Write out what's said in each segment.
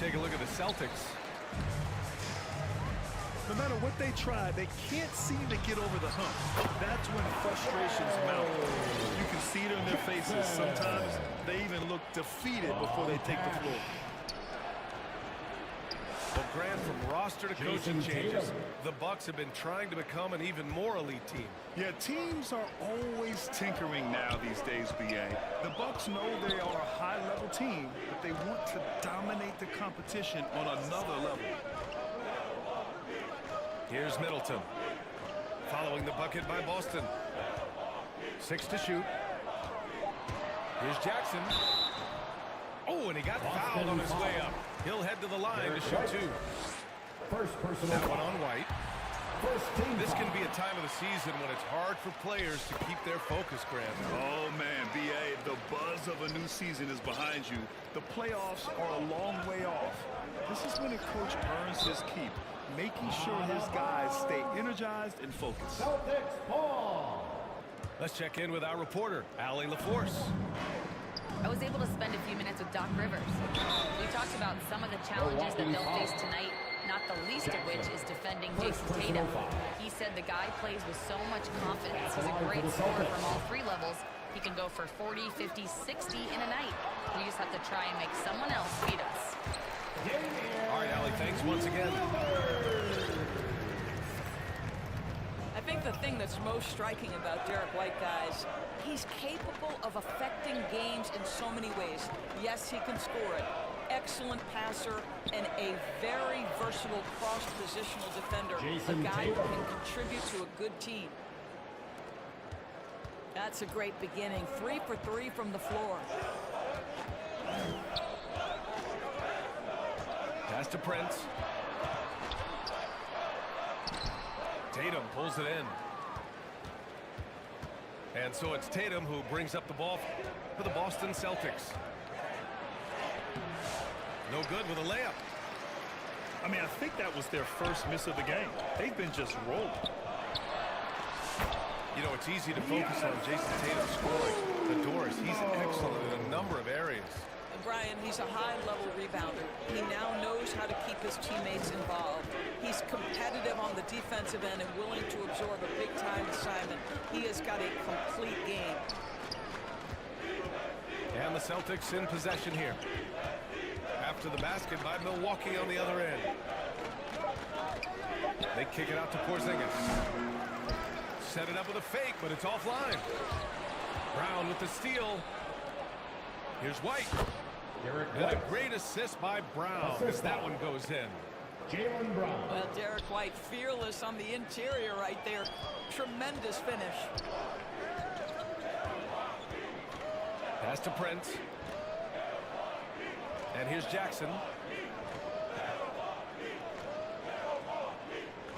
take a look at the Celtics. No matter what they try, they can't seem to get over the hump. That's when frustrations mount. You can see it on their faces. Sometimes they even look defeated before they take the floor. Well, Grant, from roster to coaching changes, the Bucks have been trying to become an even more elite team. Yeah, teams are always tinkering now these days, B.A. The Bucks know they are a high-level team, but they want to dominate the competition on another level. Here's Middleton. Following the bucket by Boston. 6 to shoot. Here's Jackson. Oh, and he got fouled on his way up. He'll head to the line to shoot 2. That one on White. This can be a time of the season when it's hard for players to keep their focus, Grant. Oh, man, B.A., the buzz of a new season is behind you. The playoffs are a long way off. This is when a coach earns his keep, making sure his guys stay energized and focused. Let's check in with our reporter, Allie LaForce. I was able to spend a few minutes with Doc Rivers. We talked about some of the challenges that they'll face tonight, not the least of which is defending Jason Tatum. He said the guy plays with so much confidence. He's a great scorer from all 3 levels. He can go for 40, 50, 60 in a night. We just have to try and make someone else beat us. All right, Allie, thanks once again. I think the thing that's most striking about Derek White, guys, he's capable of affecting games in so many ways. Yes, he can score it. Excellent passer and a very versatile cross-positional defender. A guy who can contribute to a good team. That's a great beginning. 3 for 3 from the floor. Pass to Prince. Tatum pulls it in. And so it's Tatum who brings up the ball for the Boston Celtics. No good with a layup. I mean, I think that was their first miss of the game. They've been just rolling. You know, it's easy to focus on Jason Tatum scoring the doors. He's excellent in a number of areas. Brian, he's a high-level rebounder. He now knows how to keep his teammates involved. He's competitive on the defensive end and willing to absorb a big-time assignment. He has got a complete game. And the Celtics in possession here. After the basket by Milwaukee on the other end. They kick it out to Porzingis. Set it up with a fake, but it's offline. Brown with the steal. Here's White. And a great assist by Brown as that one goes in. Jaylen Brown. Well, Derek White fearless on the interior right there. Tremendous finish. Pass to Prince. And here's Jackson.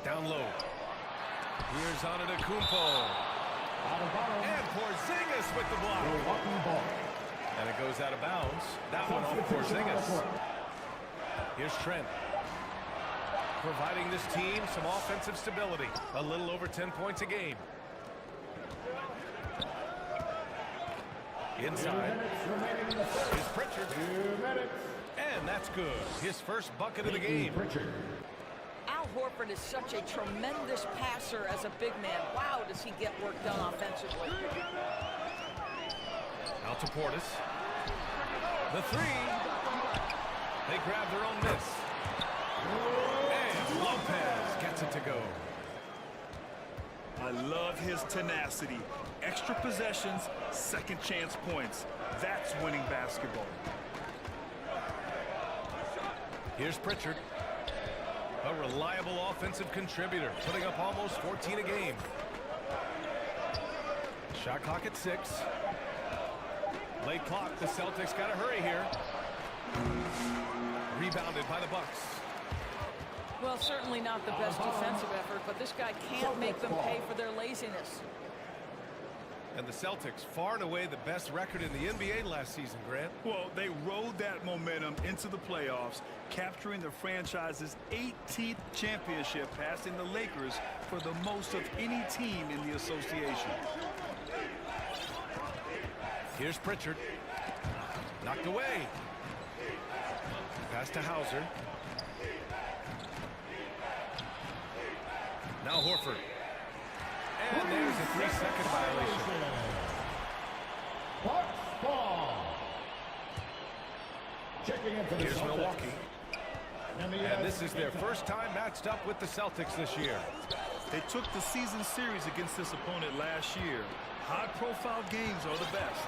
Down low. Here's Antetokounmpo. And Porzingis with the block. And it goes out of bounds. That one off Porzingis. Here's Trent. Providing this team some offensive stability. A little over 10 points a game. Inside. Here's Pritchard. And that's good. His first bucket of the game. Al Horford is such a tremendous passer as a big man. Wow, does he get work done offensively. Out to Portis. The 3. They grab their own miss. And Lopez gets it to go. I love his tenacity. Extra possessions, second chance points. That's winning basketball. Here's Pritchard. A reliable offensive contributor, putting up almost 14 a game. Shot clock at 6. Late clock, the Celtics got to hurry here. Rebounded by the Bucks. Well, certainly not the best defensive effort, but this guy can't make them pay for their laziness. And the Celtics, far and away the best record in the NBA last season, Grant. Well, they rode that momentum into the playoffs, capturing the franchise's 18th championship, passing the Lakers for the most of any team in the association. Here's Pritchard. Knocked away. Pass to Hauser. Now Horford. And there's a 3-second violation. Here's Milwaukee. And this is their first time matched up with the Celtics this year. They took the season series against this opponent last year. High-profile games are the best.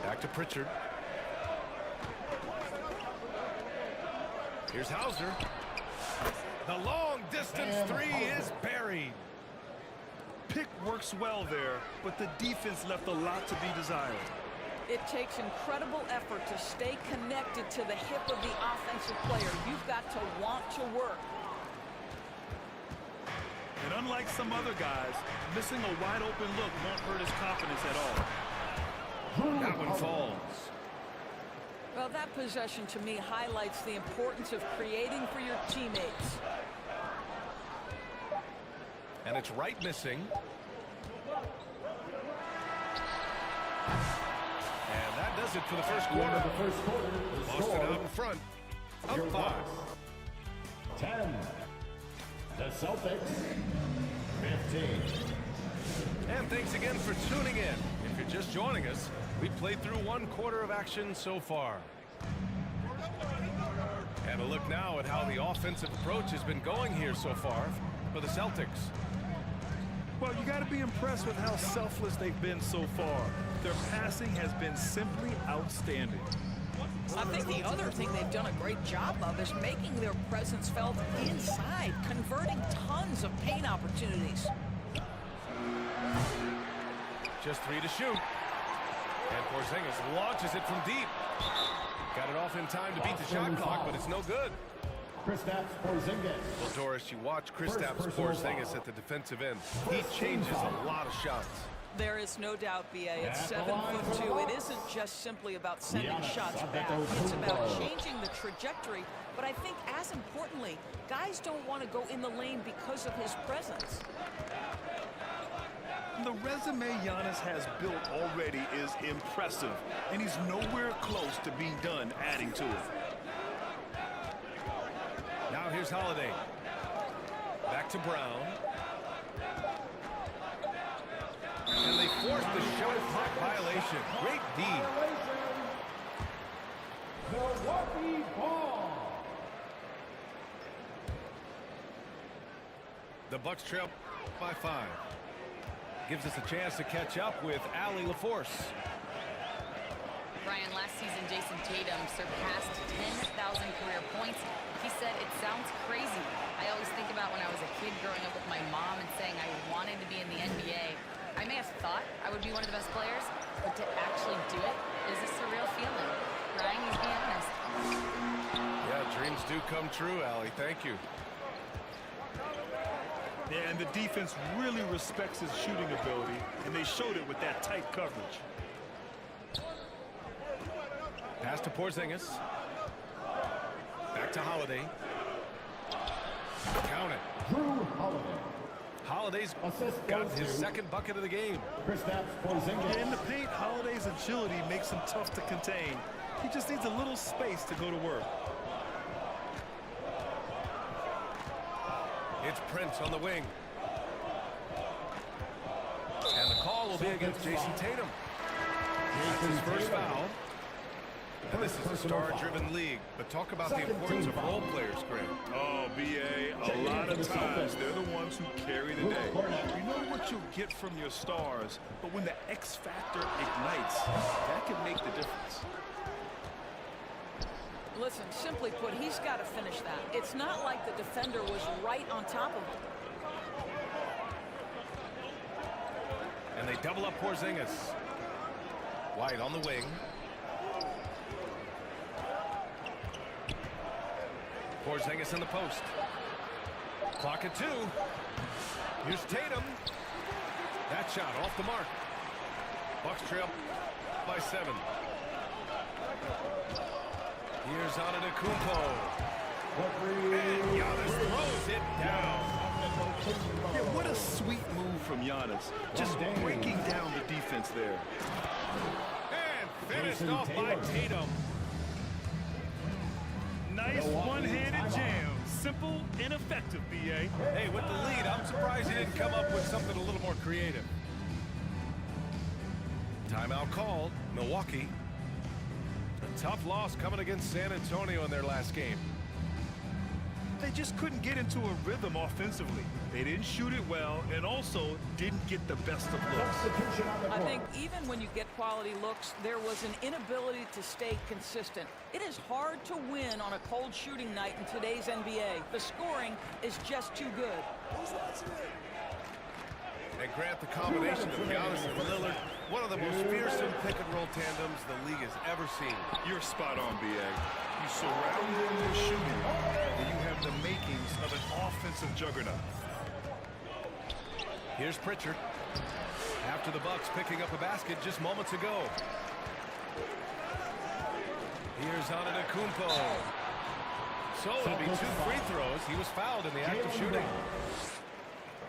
Back to Pritchard. Here's Hauser. The long-distance three is buried. Pick works well there, but the defense left a lot to be desired. It takes incredible effort to stay connected to the hip of the offensive player. You've got to want to work. And unlike some other guys, missing a wide-open look won't hurt his confidence at all. That one falls. Well, that possession to me highlights the importance of creating for your teammates. And it's right missing. And that does it for the first quarter. Boston out in front. Up 5. 10. The Celtics, 15. And thanks again for tuning in. If you're just joining us, we played through 1 quarter of action so far. And a look now at how the offensive approach has been going here so far for the Celtics. Well, you got to be impressed with how selfless they've been so far. Their passing has been simply outstanding. I think the other thing they've done a great job of is making their presence felt inside, converting tons of paint opportunities. Just 3 to shoot. And Porzingis launches it from deep. Got it off in time to beat the shot clock, but it's no good. Kristaps Porzingis. Well, Doris, you watch Kristaps Porzingis at the defensive end. He changes a lot of shots. There is no doubt, B.A. At 7'2", it isn't just simply about sending shots back. It's about changing the trajectory. But I think, as importantly, guys don't want to go in the lane because of his presence. The resume Giannis has built already is impressive, and he's nowhere close to being done adding to it. Now here's Holiday. Back to Brown. And they forced the shot clock violation. Great D. Milwaukee ball. The Bucks trail by 5. Gives us a chance to catch up with Allie LaForce. Brian, last season, Jason Tatum surpassed 10,000 career points. He said, "It sounds crazy. I always think about when I was a kid growing up with my mom and saying I wanted to be in the NBA. I may have thought I would be one of the best players, but to actually do it is a surreal feeling." Brian, he's being honest. Yeah, dreams do come true, Allie. Thank you. Yeah, and the defense really respects his shooting ability, and they showed it with that tight coverage. Pass to Porzingis. Back to Holiday. Count it. Drew Holiday. Holiday's Assist got goes his to second bucket of the game. Kristaps Porzingis. In the paint, Holiday's agility makes him tough to contain. He just needs a little space to go to work. It's Prince on the wing. And the call will be against Jason Tatum. That's his first foul. And this is a star-driven league. But talk about the importance of role players, Grant. Oh, B.A., a lot of times they're the ones who carry the day. You know what you'll get from your stars, but when the X factor ignites, that can make the difference. Listen, simply put, he's got to finish that. It's not like the defender was right on top of him. And they double up Porzingis. White on the wing. Porzingis in the post. Clock at 2. Here's Tatum. That shot off the mark. Bucks trail by 7. Here's Antetokounmpo. And Giannis throws it down. Yeah, what a sweet move from Giannis. Just breaking down the defense there. And Finished Jason off by Tatum. Tatum. Nice Milwaukee one-handed timeout. jam. Simple and effective, B.A. Hey, with the lead, I'm surprised he didn't come up with something a little more creative. Timeout called. Milwaukee. A tough loss coming against San Antonio in their last game. They just couldn't get into a rhythm offensively. They didn't shoot it well and also didn't get the best of looks. Substitution on the I court. think even when you get quality looks, there was an inability to stay consistent. It is hard to win on a cold shooting night in today's NBA. The scoring is just too good. And Grant, the combination of Giannis and Lillard, one of the most fearsome pick-and-roll tandems the league has ever seen. You're spot on, B.A. You surround them with shooting, and you have the makings of an offensive juggernaut. Here's Pritchard. After the Bucks picking up a basket just moments ago. Here's Antetokounmpo. So it'll be 2 free throws. He was fouled in the act of shooting.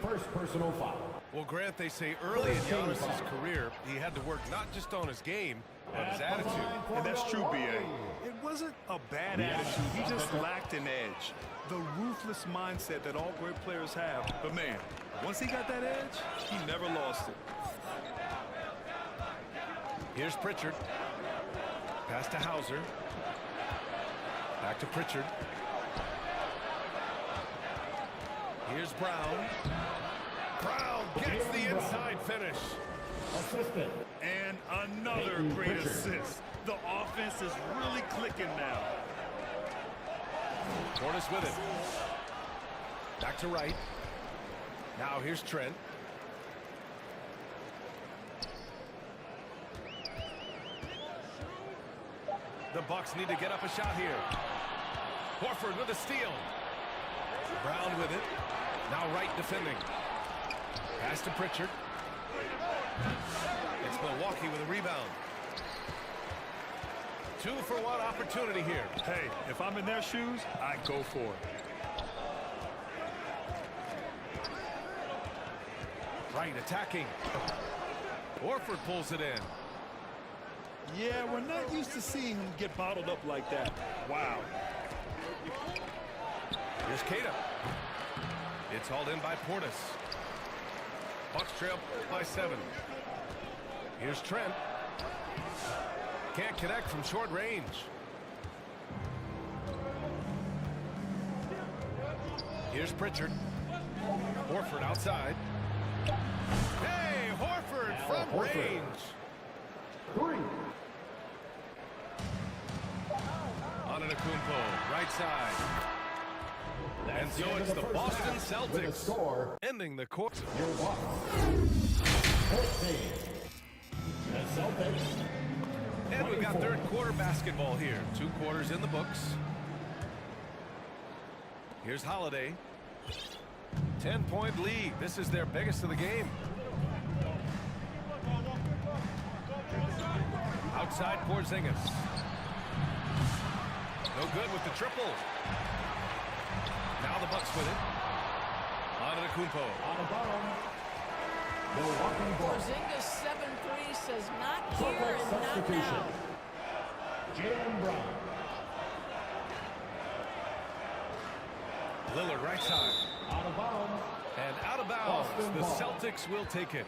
First personal foul. Well, Grant, they say early in Giannis' career, he had to work not just on his game, but his attitude. And that's true, B.A. It wasn't a bad attitude. He just lacked an edge. The ruthless mindset that all great players have. But, man, once he got that edge, he never lost it. Here's Pritchard. Pass to Hauser. Back to Pritchard. Here's Brown. Brown gets the inside finish. Assistant. And another great assist. The offense is really clicking now. Portis with it. Back to right. Now here's Trent. The Bucks need to get up a shot here. Horford with a steal. Brown with it. Now Wright defending. Pass to Pritchard. It's Milwaukee with a rebound. 2-for-1 opportunity here. Hey, if I'm in their shoes, I go for it. Wright attacking. Horford pulls it in. Yeah, we're not used to seeing him get bottled up like that. Wow. Here's Cada. It's hauled in by Portis. Bucks trail by 7. Here's Trent. Can't connect from short range. Here's Pritchard. Horford outside. Hey, Horford from Horford. range. 3. Antetokounmpo, right side. And so it's the Boston With a Celtics score, ending the course. your Bucks. 14. The Celtics. And we've got 24. third quarter basketball here. 2 quarters in the books. Here's Holiday. 10-point lead. This is their biggest of the game. Outside Porzingis. No good with the triple. Now the Bucks with it. Antetokounmpo. On the bottom. Milwaukee Bucks. Porzingis 7-3 says not here Short and not substitution. now. Jaylen Brown. Lillard right side. Out of bounds. And out of bounds. Boston The ball. Celtics will take it.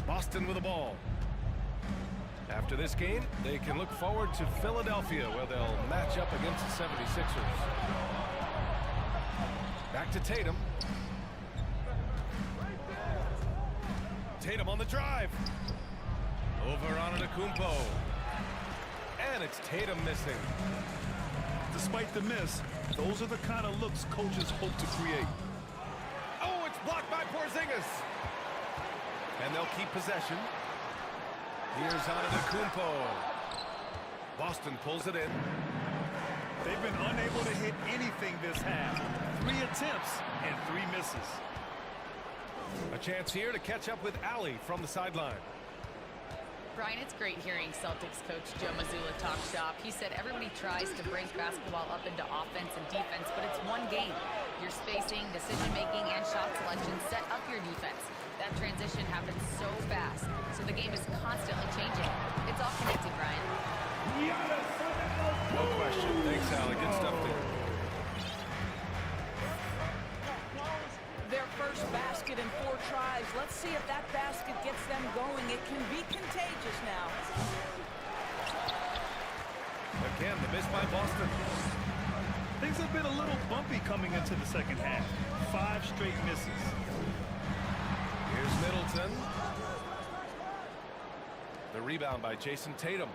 Boston with the ball. After this game, they can look forward to Philadelphia, where they'll match up against the 76ers. Back to Tatum. Tatum on the drive. Over Antetokounmpo. And it's Tatum missing. Despite the miss, those are the kind of looks coaches hope to create. Oh, it's blocked by Porzingis. And they'll keep possession. Here's Antetokounmpo. Boston pulls it in. They've been unable to hit anything this half. 3 attempts and 3 misses. A chance here to catch up with Allie from the sideline. Brian, it's great hearing Celtics coach Joe Mazzulla talk shop. He said everybody tries to break basketball up into offense and defense, but it's one game. Your spacing, decision-making, and shot selection set up your defense. That transition happens so fast, so the game is constantly changing. It's all connected, Brian. No question. Thanks, Allie. Good stuff there. Their first basket in 4 tries. Let's see if that basket gets them going. It can be contagious now. Again, the miss by Boston. Things have been a little bumpy coming into the second half. 5 straight misses. Here's Middleton. The rebound by Jason Tatum.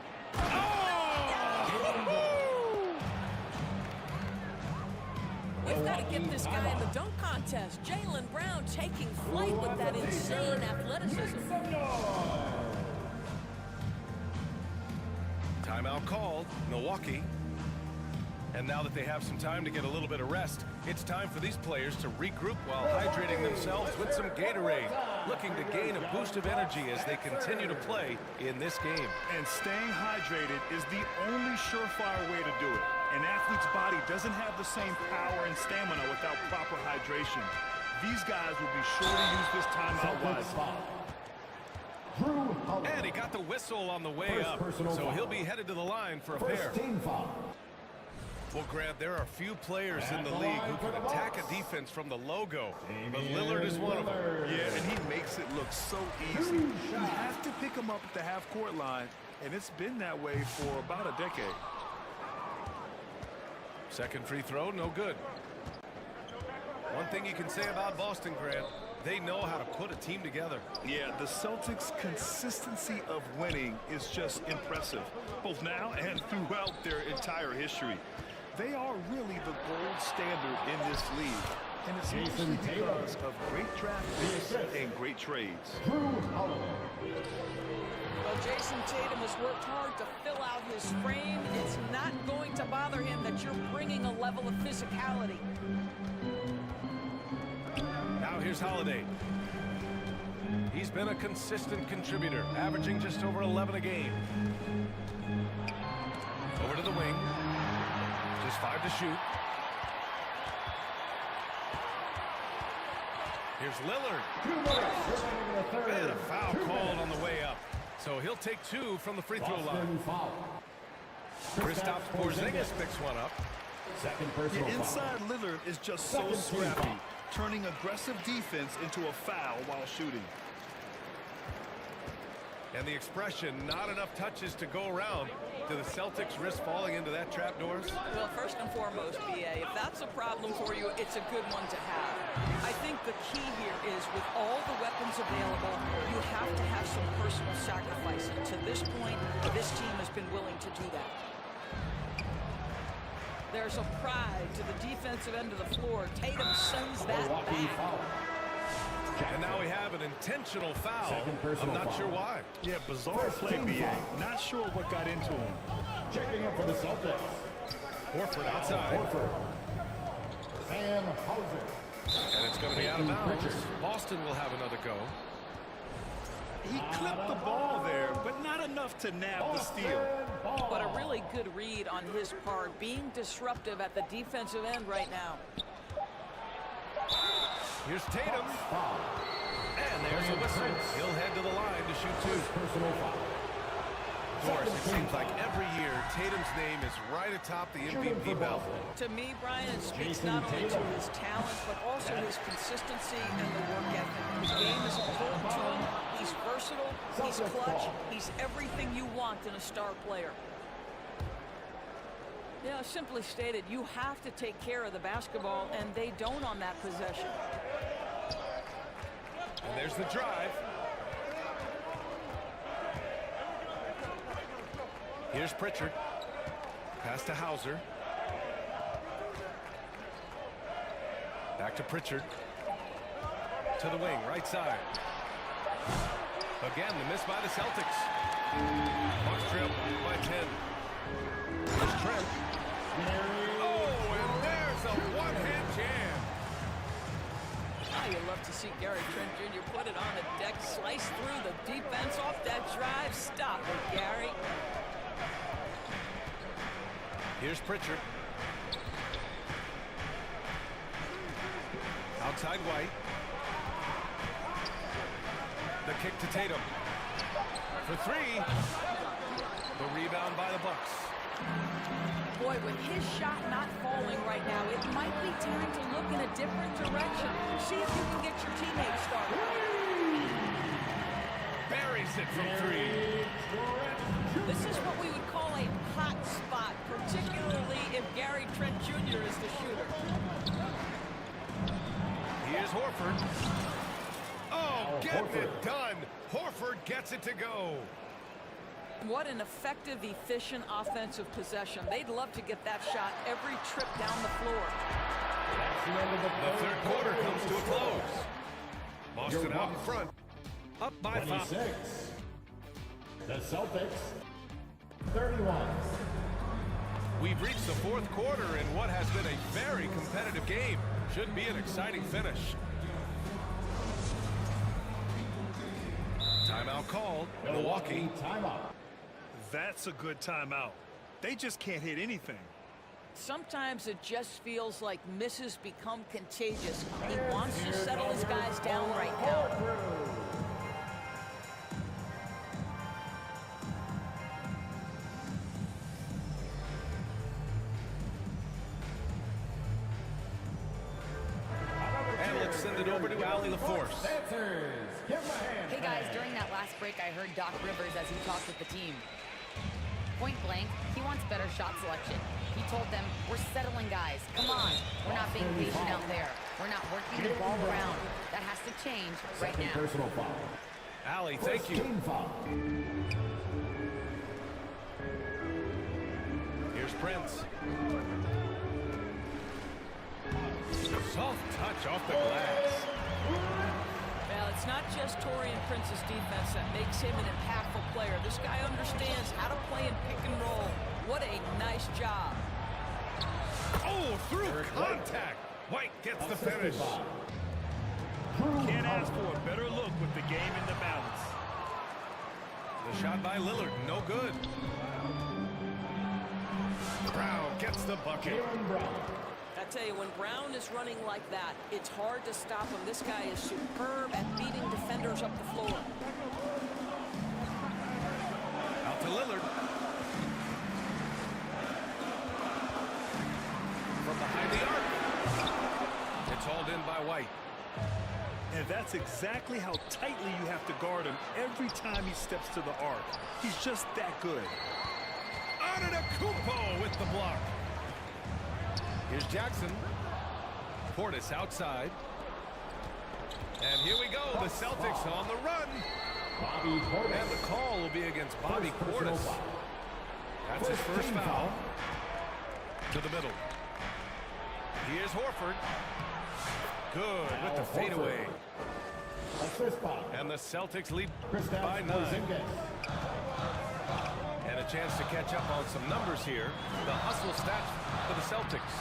We've got to get this guy in the dunk contest. Jaylen Brown taking flight with that insane athleticism. Timeout called, Milwaukee. And now that they have some time to get a little bit of rest, it's time for these players to regroup while hydrating themselves with some Gatorade, looking to gain a boost of energy as they continue to play in this game. And staying hydrated is the only surefire way to do it. An athlete's body doesn't have the same power and stamina without proper hydration. These guys will be sure to use this timeout wisely. And he got the whistle on the way up, so he'll be headed to the line for a pair. Well, Grant, there are few players in the league who can attack a defense from the logo, but Lillard is one of them. Yeah, and he makes it look so easy. You have to pick him up at the half-court line, and it's been that way for about a decade. Second free throw, no good. One thing you can say about Boston, Grant, they know how to put a team together. Yeah, the Celtics' consistency of winning is just impressive, both now and throughout their entire history. They are really the gold standard in this league, and it's mostly because of great draft picks and great trades. Well, Jason Tatum has worked hard to fill out his frame. It's not going to bother him that you're bringing a level of physicality. Now here's Holiday. He's been a consistent contributor, averaging just over 11 a game. Over to the wing. Just 5 to shoot. Here's Lillard. And a foul called on the way up. So he'll take 2 from the free throw line. Kristaps Porzingis picks one up. The inside Lillard is just so scrappy, turning aggressive defense into a foul while shooting. And the expression, not enough touches to go around. Do the Celtics risk falling into that trap, Doris? Well, first and foremost, BA, if that's a problem for you, it's a good one to have. I think the key here is with all the weapons available, you have to have some personal sacrifice. And to this point, this team has been willing to do that. There's a pride to the defensive end of the floor. Tatum sends that back. And now we have an intentional foul. I'm not sure why. Yeah, bizarre play, BA. Not sure what got into him. Checking up for the Celtics. Horford outside. Sam Hauser. And it's going to be out of bounds. Boston will have another go. He clipped the ball there, but not enough to nab the steal. But a really good read on his part, being disruptive at the defensive end right now. Here's Tatum. And there's a whistle. He'll head to the line to shoot 2. Of course, it seems like every year Tatum's name is right atop the MVP belt. To me, Brian, it speaks not only to his talent, but also his consistency and the work ethic. His game is important to him. He's versatile. He's clutch. He's everything you want in a star player. You know, simply stated, you have to take care of the basketball, and they don't on that possession. And there's the drive. Here's Pritchard. Pass to Hauser. Back to Pritchard. To the wing, right side. Again, the miss by the Celtics. Bucks trail by 10. There's Trent. Oh, and there's a one-hand jam. Oh, you love to see Gary Trent Jr. put it on the deck, slice through the defense off that drive. Stop it, Gary. Here's Pritchard. Outside White. The kick to Tatum. For three. The rebound by the Bucks. Boy, with his shot not falling right now, it might be time to look in a different direction. See if you can get your teammates started. Buries it from three. This is what we would call a hot spot, particularly if Gary Trent Jr. is the shooter. Here's Horford. Oh, getting it done. Horford gets it to go. What an effective, efficient offensive possession. They'd love to get that shot every trip down the floor. The third quarter comes to a close. Boston out in front. Up by 5. The Celtics, 31. We've reached the fourth quarter in what has been a very competitive game. Should be an exciting finish. Timeout called. Milwaukee. Timeout. That's a good timeout. They just can't hit anything. Sometimes it just feels like misses become contagious. He wants to settle his guys down right now. And let's send it over to Allie LaForce. Hey guys, during that last break, I heard Doc Rivers as he talked with the team. Point blank, he wants better shot selection. He told them, we're settling guys. Come on. We're not being patient out there. We're not working the ball around. That has to change right now. Personal foul. Allie, thank you. Team foul. Here's Prince. Soft touch off the glass. Well, it's not just Taurean Prince's defense that makes him an impactful player. This guy understands how to play in pick and roll. What a nice job. Oh, through contact. White gets the finish. Can't ask for a better look with the game in the balance. The shot by Lillard, no good. Brown gets the bucket. I tell you, when Brown is running like that, it's hard to stop him. This guy is superb at beating defenders up the floor. Out to Lillard. From behind the arc. It's hauled in by White. And that's exactly how tightly you have to guard him every time he steps to the arc. He's just that good. Antetokounmpo with the block. Here's Jackson. Portis outside. And here we go. The Celtics on the run. Bobby Portis. And the call will be against Bobby Portis. That's his first foul. To the middle. Here's Horford. Good with the fadeaway. And the Celtics lead by 9. And a chance to catch up on some numbers here. The hustle stats for the Celtics.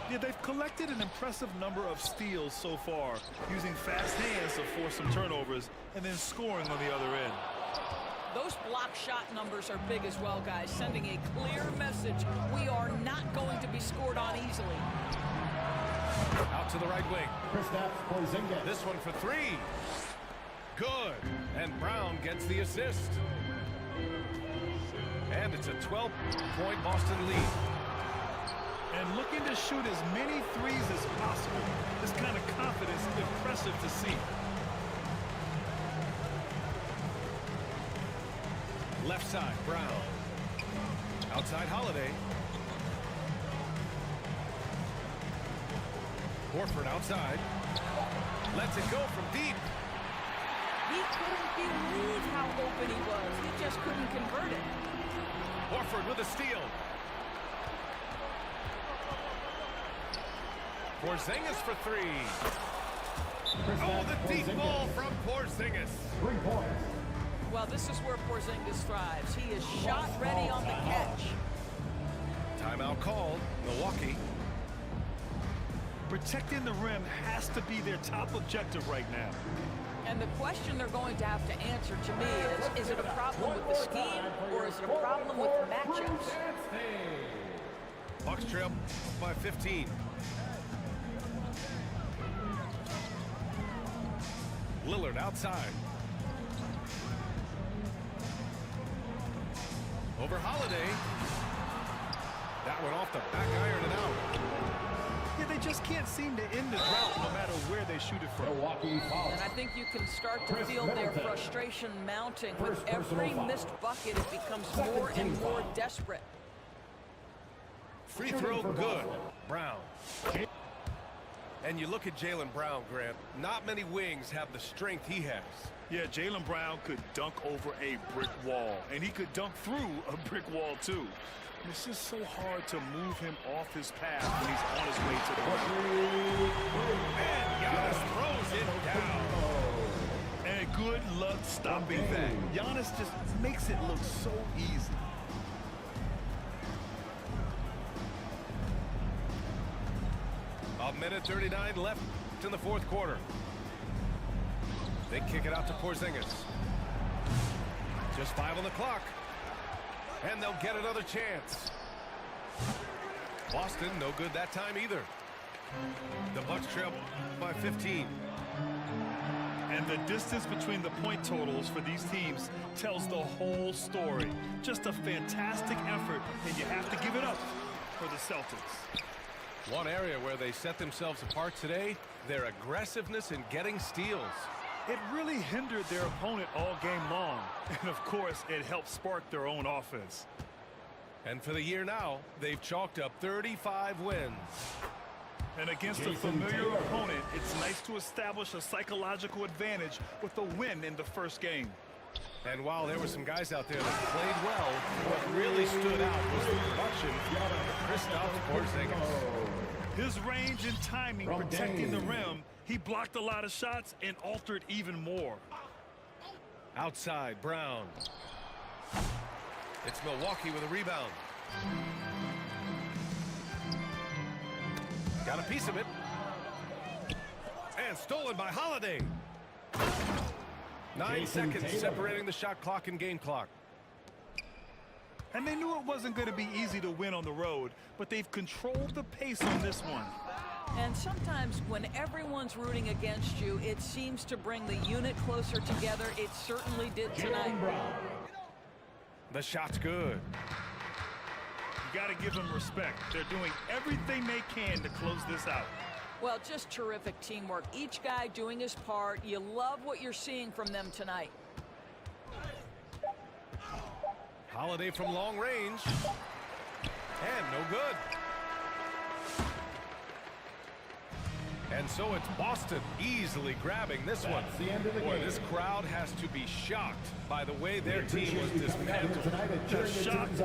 Yeah, they've collected an impressive number of steals so far, using fast hands to force some turnovers and then scoring on the other end. Those block shot numbers are big as well, guys, sending a clear message. We are not going to be scored on easily. Out to the right wing. This one for 3. Good. And Brown gets the assist. And it's a 12-point Boston lead. And looking to shoot as many threes as possible. This kind of confidence is impressive to see. Left side, Brown. Outside, Holiday. Horford outside. Lets it go from deep. He couldn't believe how open he was. He just couldn't convert it. Horford with a steal. Porzingis for 3. Oh, the deep ball from Porzingis. 3 points. Well, this is where Porzingis thrives. He is shot ready on the catch. Timeout called. Milwaukee. Protecting the rim has to be their top objective right now. And the question they're going to have to answer to me is it a problem with the scheme or is it a problem with matchups? Bucks trail by 15. Lillard outside. Over Holiday. That one off the back iron and out. Yeah, they just can't seem to end the drought no matter where they shoot it from. Milwaukee fouls. And I think you can start to feel their frustration mounting. With every missed bucket, it becomes more and more desperate. Free throw good. Brown. And you look at Jaylen Brown, Grant. Not many wings have the strength he has. Yeah, Jaylen Brown could dunk over a brick wall, and he could dunk through a brick wall, too. It's just so hard to move him off his path when he's on his way to the rim. And Giannis throws it down. And good luck stopping that. Giannis just makes it look so easy. A minute 39 left in the fourth quarter. They kick it out to Porzingis. Just 5 on the clock. And they'll get another chance. Boston, no good that time either. The Bucks trail by 15. And the distance between the point totals for these teams tells the whole story. Just a fantastic effort, and you have to give it up for the Celtics. One area where they set themselves apart today, their aggressiveness in getting steals. It really hindered their opponent all game long. And, of course, it helped spark their own offense. And for the year now, they've chalked up 35 wins. And against a familiar opponent, it's nice to establish a psychological advantage with a win in the first game. And while there were some guys out there that played well, what really stood out was the production of Kristaps Porzingis. His range and timing protecting the rim, he blocked a lot of shots and altered even more. Outside, Brown. It's Milwaukee with a rebound. Got a piece of it. And stolen by Holiday. 9 seconds separating the shot clock and game clock. And they knew it wasn't going to be easy to win on the road, but they've controlled the pace on this one. And sometimes when everyone's rooting against you, it seems to bring the unit closer together. It certainly did tonight. The shot's good. You got to give them respect. They're doing everything they can to close this out. Well, just terrific teamwork. Each guy doing his part. You love what you're seeing from them tonight. Holiday from long range. And no good. And so it's Boston easily grabbing this one. Boy, this crowd has to be shocked by the way their team was dismantled. Just shocked